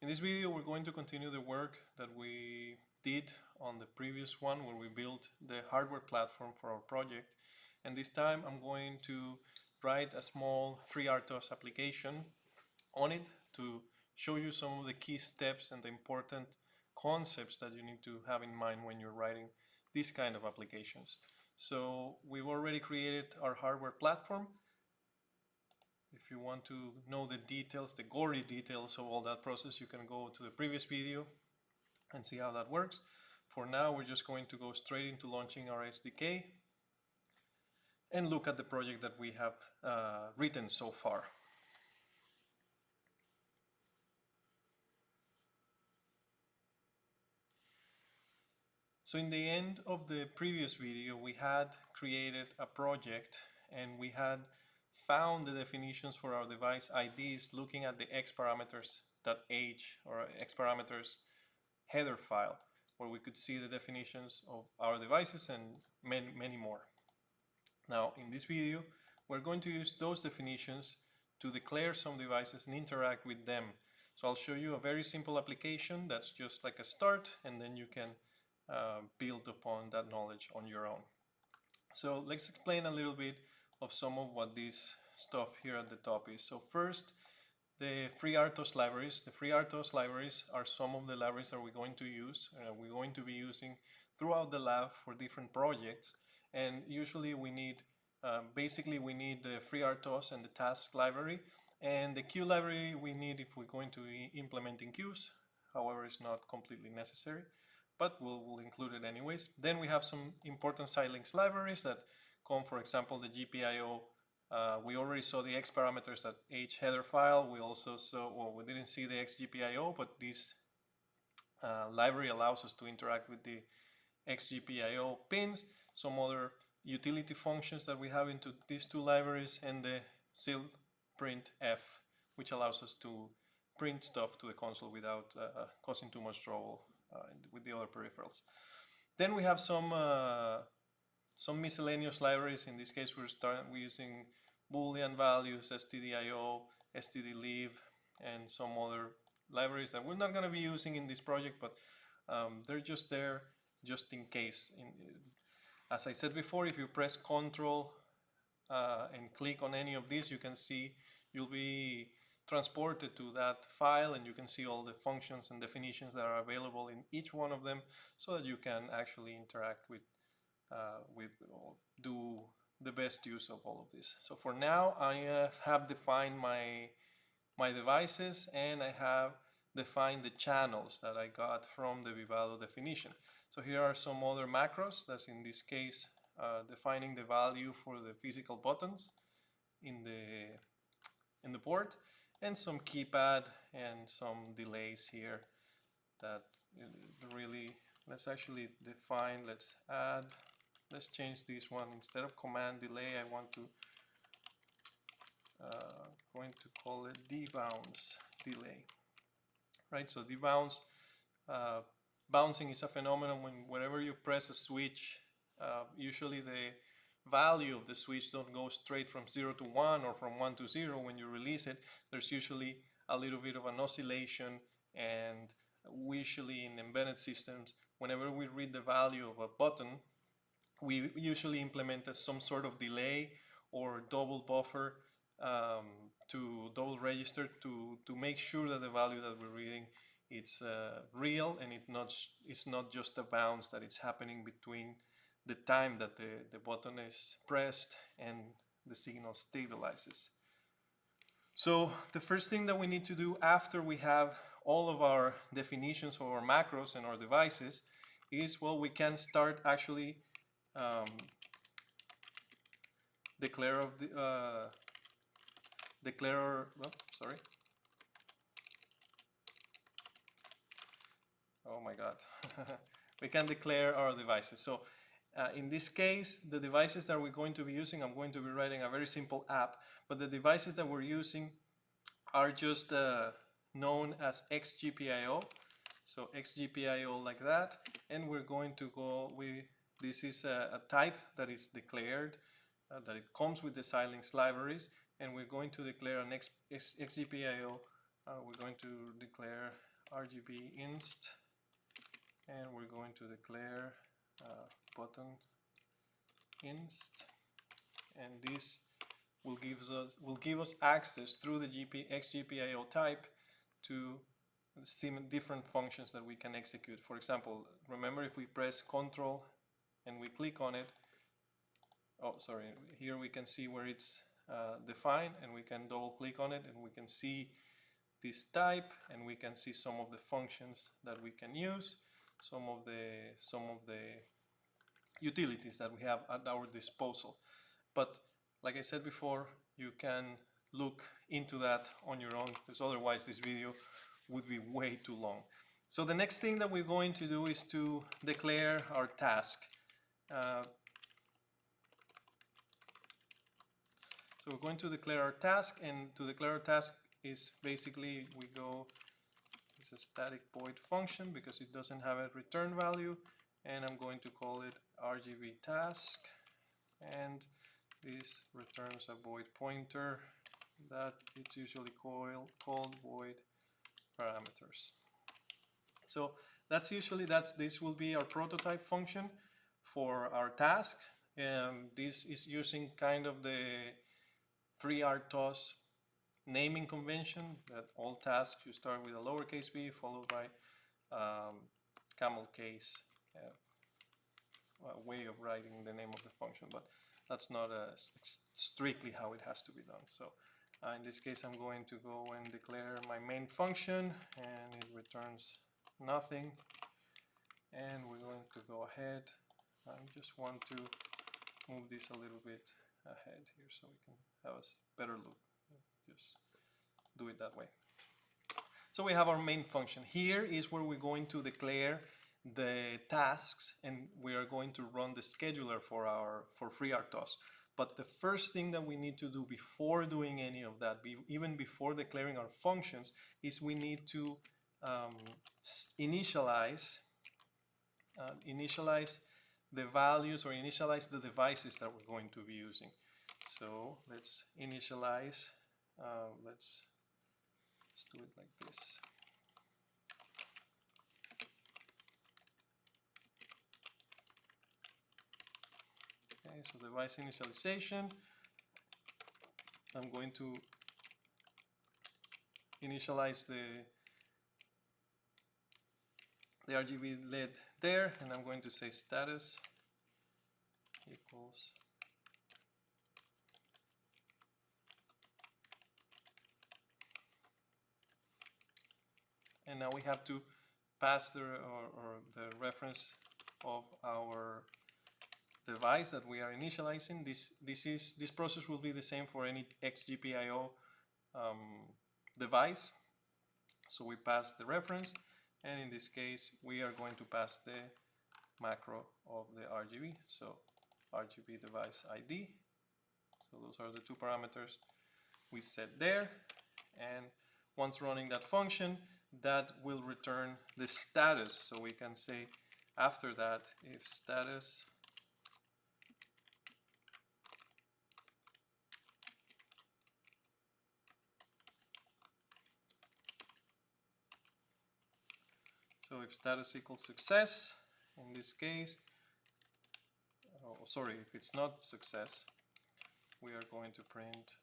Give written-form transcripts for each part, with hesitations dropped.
In this video, we're going to continue the work that we did on the previous one where we built the hardware platform for our project. And this time I'm going to write a small FreeRTOS application on it to show you some of the key steps and the important concepts that you need to have in mind when you're writing these kind of applications. So we've already created our hardware platform. If you want to know the details, the gory details of all that process, you can go to the previous video and see how that works. For now, we're just going to go straight into launching our SDK and look at the project that we have written so far. So in the end of the previous video, we had created a project and we had found the definitions for our device IDs looking at the xparameters.h or xparameters header file, where we could see the definitions of our devices and many more. Now in this video, we're going to use those definitions to declare some devices and interact with them. So I'll show you a very simple application that's just like a start, and then you can build upon that knowledge on your own. So let's explain a little bit of some of what this stuff here at the top is. So first, the FreeRTOS libraries. The FreeRTOS libraries are some of the libraries that we're going to use. We're going to be using throughout the lab for different projects. And usually we need, basically we need the FreeRTOS and the task library. And the queue library we need if we're going to be implementing queues. However, it's not completely necessary, but we'll include it anyways. Then we have some important side links libraries that come, for example, the GPIO. We already saw the xparameters.h header file. We also saw, well, we didn't see the xGPIO, but this library allows us to interact with the xGPIO pins, some other utility functions that we have into these two libraries, and the printf, which allows us to print stuff to the console without causing too much trouble with the other peripherals. Then we have some miscellaneous libraries. In this case, we're using Boolean values, stdio, stdleave, and some other libraries that we're not going to be using in this project, but they're just there just in case. As I said before, if you press Ctrl and click on any of these, you can see you'll be transported to that file, and you can see all the functions and definitions that are available in each one of them, so that you can actually interact with or do the best use of all of this. So for now, I have defined my devices, and I have defined the channels that I got from the Vivado definition. So here are some other macros. That's in this case defining the value for the physical buttons in the board, and some keypad and some delays here that really, let's actually define, let's change this one. Instead of command delay, I want to going to call it debounce delay. Right, so debounce, bouncing is a phenomenon when whenever you press a switch, usually the value of the switch don't go straight from 0 to 1 or from 1 to 0 when you release it. There's usually a little bit of an oscillation, and we usually in embedded systems, whenever we read the value of a button, we usually implement some sort of delay or double buffer to double register to make sure that the value that we're reading it's real, and it's not just a bounce that it's happening between the time that the button is pressed and the signal stabilizes. So the first thing that we need to do after we have all of our definitions of our macros and our devices is, well, we can start actually declare we can declare our devices. So in this case, the devices that we're going to be using, I'm going to be writing a very simple app, but the devices that we're using are just known as xGPIO. So xGPIO like that, and we're going to go with, this is a type that is declared, that it comes with the Xilinx libraries, and we're going to declare an xGPIO, we're going to declare RGB inst, and we're going to declare button inst, and this will give us access through the XGPIO type to different functions that we can execute. For example, remember if we press Ctrl and we click on it, oh sorry, here we can see where it's defined, and we can double click on it and we can see this type, and we can see some of the functions that we can use, some of the utilities that we have at our disposal. But like I said before, you can look into that on your own, because otherwise this video would be way too long. So the next thing that we're going to do is to declare our task. So we're going to declare our task, and to declare our task is basically we go, it's a static void function because it doesn't have a return value, and I'm going to call it RGB task, and this returns a void pointer that it's usually called void parameters. So this will be our prototype function for our task. This is using kind of the FreeRTOS naming convention that all tasks you start with a lowercase b followed by camel case way of writing the name of the function, but that's not strictly how it has to be done. So in this case I'm going to go and declare my main function, and it returns nothing, and we're going to go ahead. I just want to move this a little bit ahead here so we can have a better look. Just do it that way. So we have our main function. Here is where we're going to declare the tasks, and we are going to run the scheduler for FreeRTOS. But the first thing that we need to do before doing any of that, even before declaring our functions, is we need to initialize the values, or initialize the devices that we're going to be using. So let's initialize, let's do it like this. Okay, so device initialization, I'm going to initialize the RGB LED there, and I'm going to say status equals and now we have to pass the reference of our device that we are initializing. This process will be the same for any XGPIO device. So we pass the reference, and in this case we are going to pass the macro of the RGB, so RGB device ID. So those are the two parameters we set there, and once running that function, that will return the status. So we can say after that, if status if status equals success, in this case, sorry, if it's not success, we are going to print,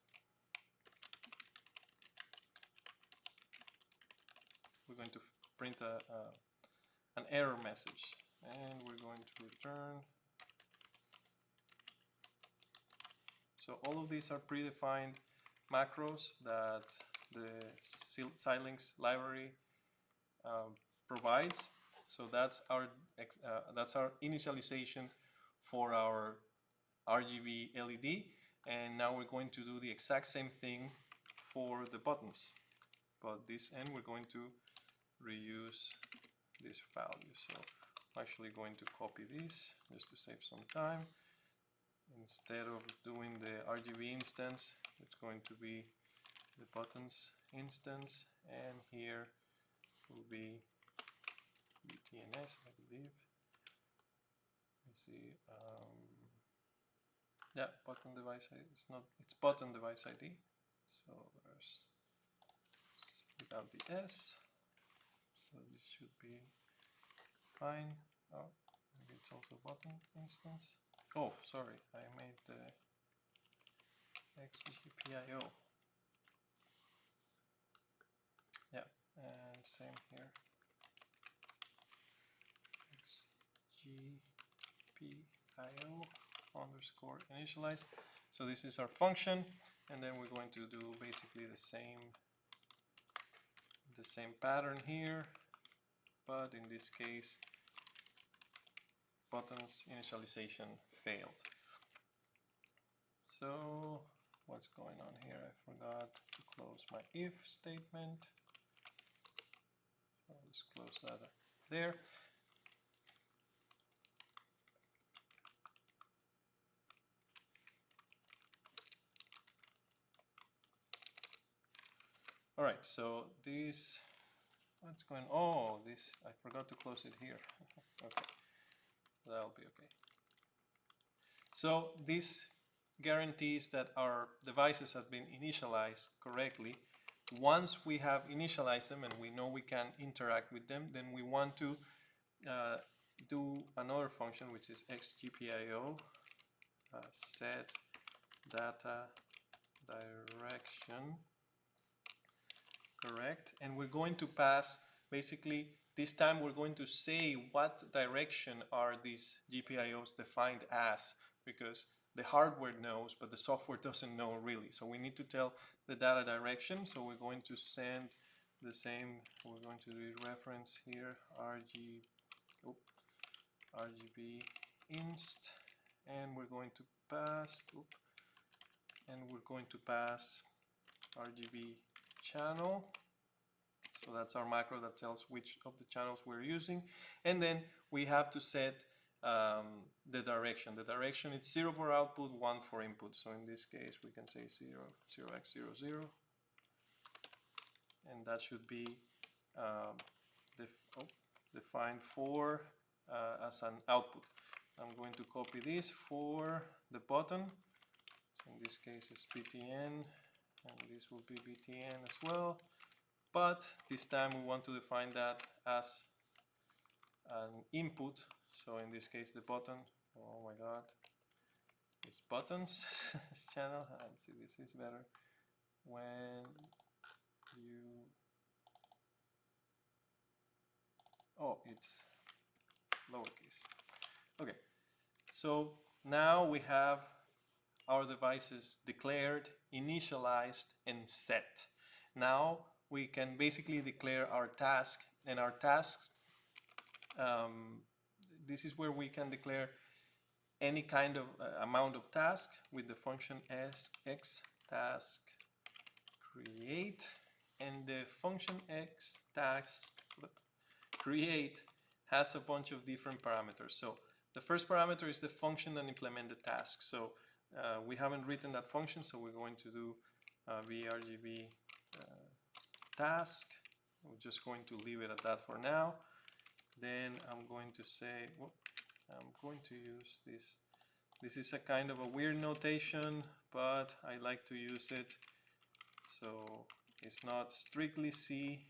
an error message, and we're going to return. So all of these are predefined macros that the Xilinx library provides. So that's our initialization for our RGB LED, and now we're going to do the exact same thing for the buttons, but this end we're going to reuse this value. So I'm actually going to copy this just to save some time. Instead of doing the RGB instance, it's going to be the buttons instance, and here will be BTNS, I believe. Let me see. Yeah, button device ID. It's button device ID. So there's without the S. should be fine. Oh, maybe it's also button instance. Oh, sorry, I made the XGPIO. Yeah, and same here. XGPIO underscore initialize. So this is our function, and then we're going to do basically the same pattern here, but in this case buttons initialization failed. So what's going on here? I forgot to close my if statement. So let's close that there. All right, so this, what's going on? Oh, this, I forgot to close it here. Okay, that'll be okay. So this guarantees that our devices have been initialized correctly. Once we have initialized them and we know we can interact with them, then we want to do another function, which is xgpio set data direction correct, and we're going to pass, basically this time we're going to say what direction are these GPIOs defined as, because the hardware knows but the software doesn't know really, so we need to tell the data direction. So we're going to send the same, we're going to do reference here RGB inst, and we're going to pass RGB channel. So that's our macro that tells which of the channels we're using, and then we have to set the direction. The direction is 0 for output, 1 for input. So in this case we can say 0x00, and that should be defined for as an output. I'm going to copy this for the button. So in this case it's BTN, and this will be BTN as well. But this time we want to define that as an input. So in this case the button, oh my god, it's buttons this channel. Let's see, this is better. When you, oh, it's lowercase. Okay, so now we have our devices declared, initialized, and set. Now we can basically declare our task, and our tasks, this is where we can declare any kind of amount of task with the function x task create, and the function x task create has a bunch of different parameters. So the first parameter is the function that implements the task. So we haven't written that function, so we're going to do vrgb task. We're just going to leave it at that for now. Then I'm going to say, I'm going to use this. This is a kind of a weird notation, but I like to use it. So it's not strictly C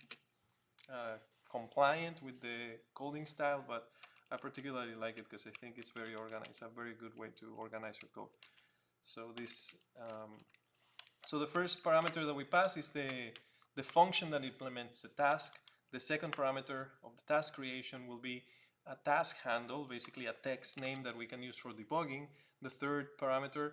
compliant with the coding style, but I particularly like it because I think it's very organized, a very good way to organize your code. So this, so the first parameter that we pass is the function that implements the task. The second parameter of the task creation will be a task handle, basically a text name that we can use for debugging. The third parameter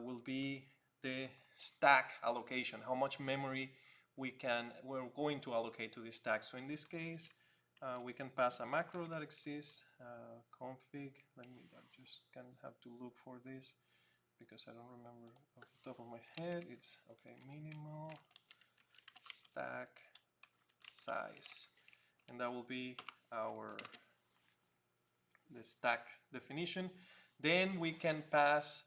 will be the stack allocation, how much memory we're going to allocate to this stack. So in this case, we can pass a macro that exists, config. I just can have to look for this because I don't remember off the top of my head. It's okay, minimal stack size, and that will be the stack definition. Then we can pass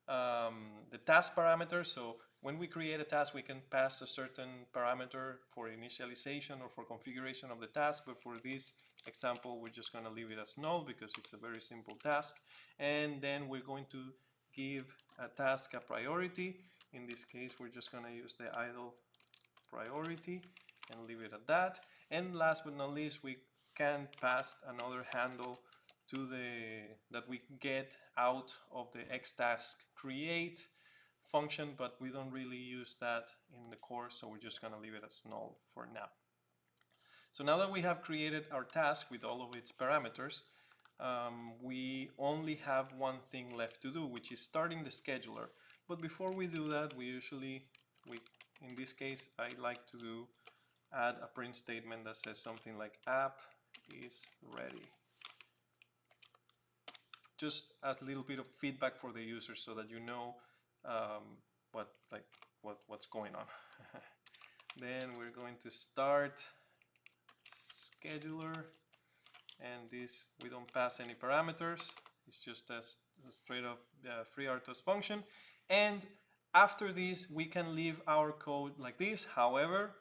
the task parameter. So when we create a task, we can pass a certain parameter for initialization or for configuration of the task, but for this example we're just going to leave it as null because it's a very simple task. And then we're going to give a task a priority. In this case we're just going to use the idle priority and leave it at that. And last but not least, we can pass another handle to that we get out of the xtask create function, but we don't really use that in the course, so we're just going to leave it as null for now. So now that we have created our task with all of its parameters, we only have one thing left to do, which is starting the scheduler. But before we do that, in this case, I like to add a print statement that says something like app is ready. Just a little bit of feedback for the user so that you know what's going on. Then we're going to start scheduler, and this we don't pass any parameters. It's just a straight up FreeRTOS function. And after this, we can leave our code like this. However,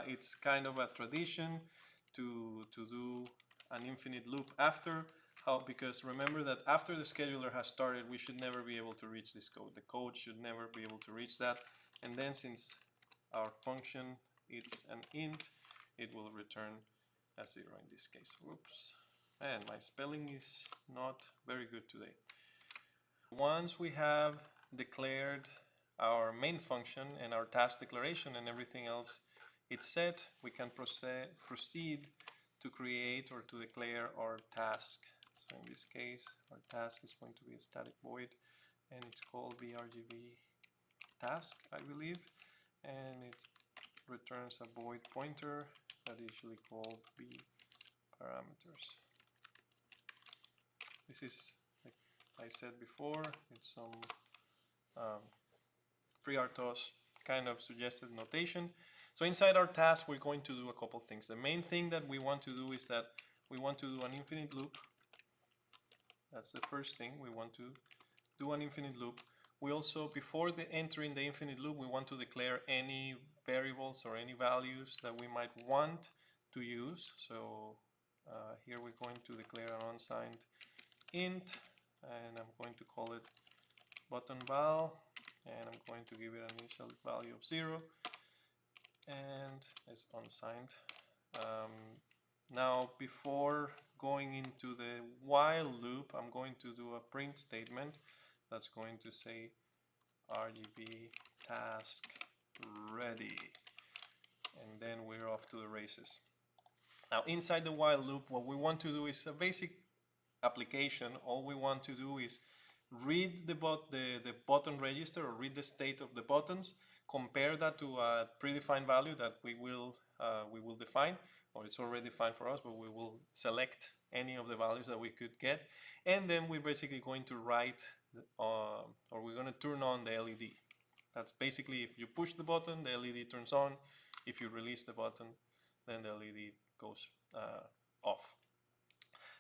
it's kind of a tradition to do an infinite loop after. Because remember that after the scheduler has started, we should never be able to reach this code. The code should never be able to reach that. And then since our function it's an int, it will return a 0 in this case. Whoops. And my spelling is not very good today. Once we have declared our main function and our task declaration and everything else it's set, we can proceed to create or to declare our task. So in this case, our task is going to be a static void, and it's called brgb task, I believe, and it returns a void pointer that is usually called b parameters. This is, like I said before, it's some FreeRTOS kind of suggested notation. So inside our task, we're going to do a couple things. The main thing that we want to do is that we want to do an infinite loop. That's the first thing. We want to do an infinite loop. We also, before entering the infinite loop, we want to declare any variables or any values that we might want to use. So here we're going to declare an unsigned int, and I'm going to call it button val, and I'm going to give it an initial value of 0, and it's unsigned. Now, before going into the while loop, I'm going to do a print statement that's going to say RGB task ready, and then we're off to the races. Now, inside the while loop, what we want to do is a basic application. All we want to do is read the button register, or read the state of the buttons, compare that to a predefined value that we will define, or it's already defined for us, but we will select any of the values that we could get, and then we're basically going to write or we're going to turn on the LED. That's basically, if you push the button, the LED turns on. If you release the button, then the LED goes off.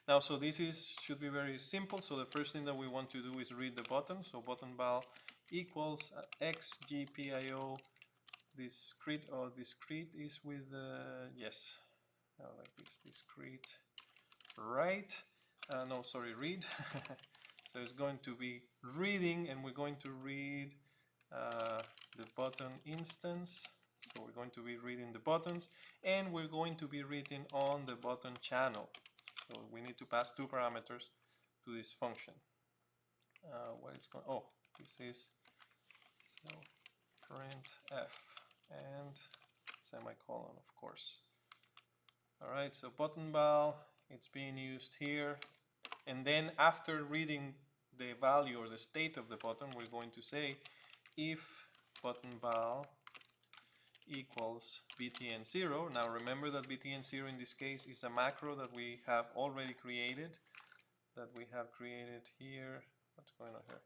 Now, so this should be very simple. So the first thing that we want to do is read the button. So button val equals xgpio discrete, or discrete is with yes, like this, discrete, right? No, sorry, read. So it's going to be reading, and we're going to read the button instance. So we're going to be reading the buttons, and we're going to be reading on the button channel. So we need to pass two parameters to this function. What is going? Oh, this is printf and semicolon, of course. All right, so button val, it's being used here, and then after reading the value or the state of the button, we're going to say if button val equals btn0. Now remember that btn0 in this case is a macro that we have already created, here. What's going on here?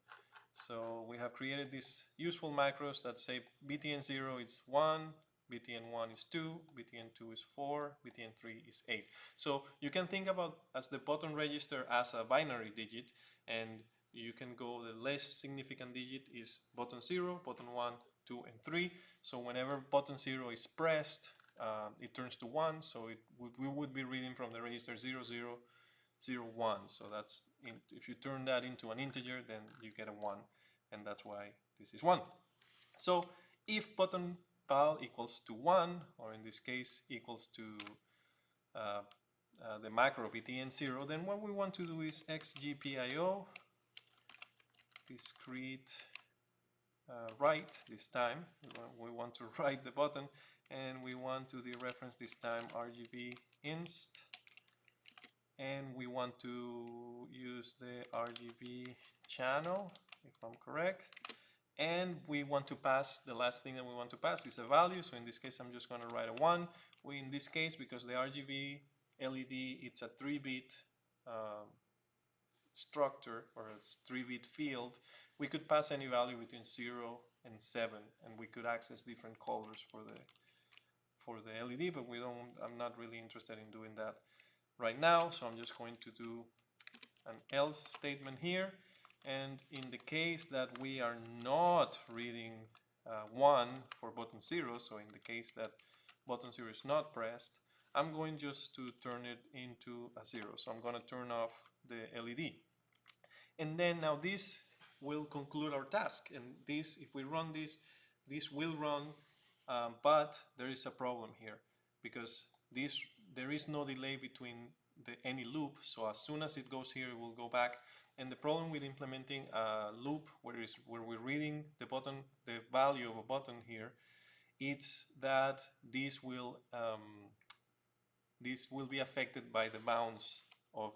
So we have created these useful macros that say btn0 is 1, btn1 is 2, btn2 is 4, btn3 is 8. So you can think about as the button register as a binary digit, and you can go, the less significant digit is button 0, button 1, 2, and 3. So whenever button 0 is pressed, it turns to 1. So we would be reading from the register 0, 0, 0, 1. So that's if you turn that into an integer, then you get a 1, and that's why this is 1. So if button val equals to 1, or in this case equals to the macro btn 0, then what we want to do is xgpio discrete write this time. We want to write the button, and we want to dereference this time RGB inst, and we want to use the RGB channel, if I'm correct, and we want to pass, the last thing that we want to pass is a value. So in this case I'm just going to write a 1. In this case, because the RGB LED, it's a 3-bit structure, or a 3-bit field, we could pass any value between 0 and 7, and we could access different colors for the LED, but I'm not really interested in doing that right now, so I'm just going to do an else statement here. And in the case that we are not reading 1 for button 0, so in the case that button 0 is not pressed, I'm going just to turn it into a 0. So I'm going to turn off the LED. And then now this will conclude our task. And this, if we run this, this will run, but there is a problem here, because there is no delay between any loop. So as soon as it goes here, it will go back. And the problem with implementing a loop where we're reading the value of a button here, it's that this will be affected by the bounce of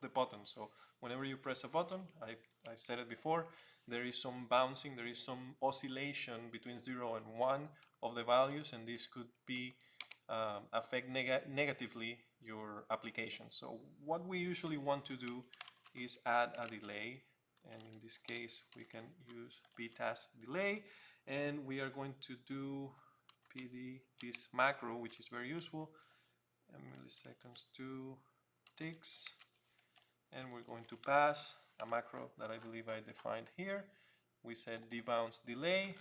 the button. So whenever you press a button, I've said it before, there is some bouncing, there is some oscillation between 0 and 1 of the values, and this could be affect negatively your application. So what we usually want to do is add a delay, and in this case we can use btask delay, and we are going to do pd this macro, which is very useful, milliseconds to ticks, and we're going to pass a macro that I believe I defined here. We said debounce delay,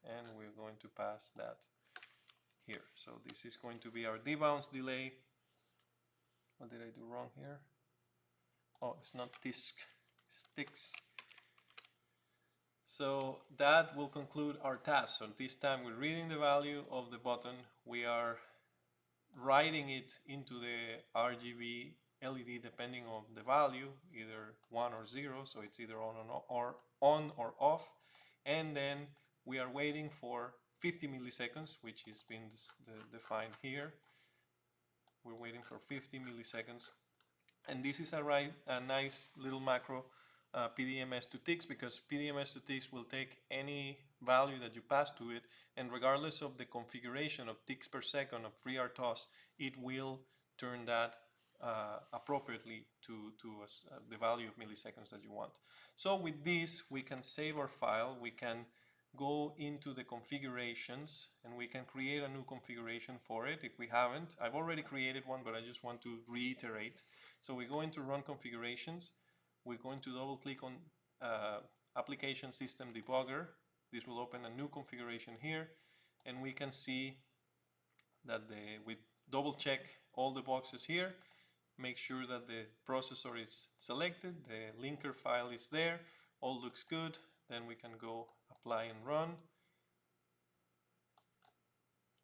and we're going to pass that here. So this is going to be our debounce delay. What did I do wrong here? Oh, it's not disk, it's ticks. So that will conclude our task. So this time we're reading the value of the button, we are writing it into the RGB LED depending on the value, either 1 or 0, so it's either on or off, and then we are waiting for 50 milliseconds, which is being defined here. We're waiting for 50 milliseconds, and this is a nice little macro, PDMS to ticks, because PDMS to ticks will take any value that you pass to it, and regardless of the configuration of ticks per second of FreeRTOS, it will turn that appropriately to the value of milliseconds that you want. So with this, we can save our file, we can go into the configurations, and we can create a new configuration for it if we haven't. I've already created one, but I just want to reiterate. So we go into Run Configurations, we're going to double click on Application System Debugger. This will open a new configuration here, and we can see that we double check all the boxes here, make sure that the processor is selected, the linker file is there, all looks good. Then we can go apply and run,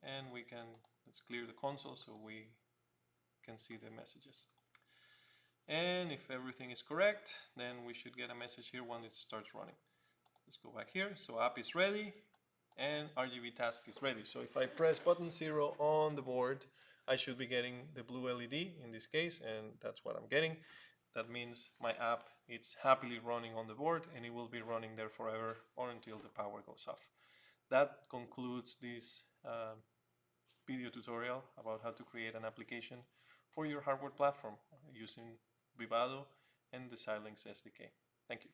and let's clear the console so we can see the messages. And if everything is correct, then we should get a message here when it starts running. Let's go back here. So app is ready and RGB task is ready. So if I press button 0 on the board, I should be getting the blue LED in this case, and that's what I'm getting. That means my app is happily running on the board, and it will be running there forever or until the power goes off. That concludes this video tutorial about how to create an application for your hardware platform using Vivado and the Xilinx SDK. Thank you.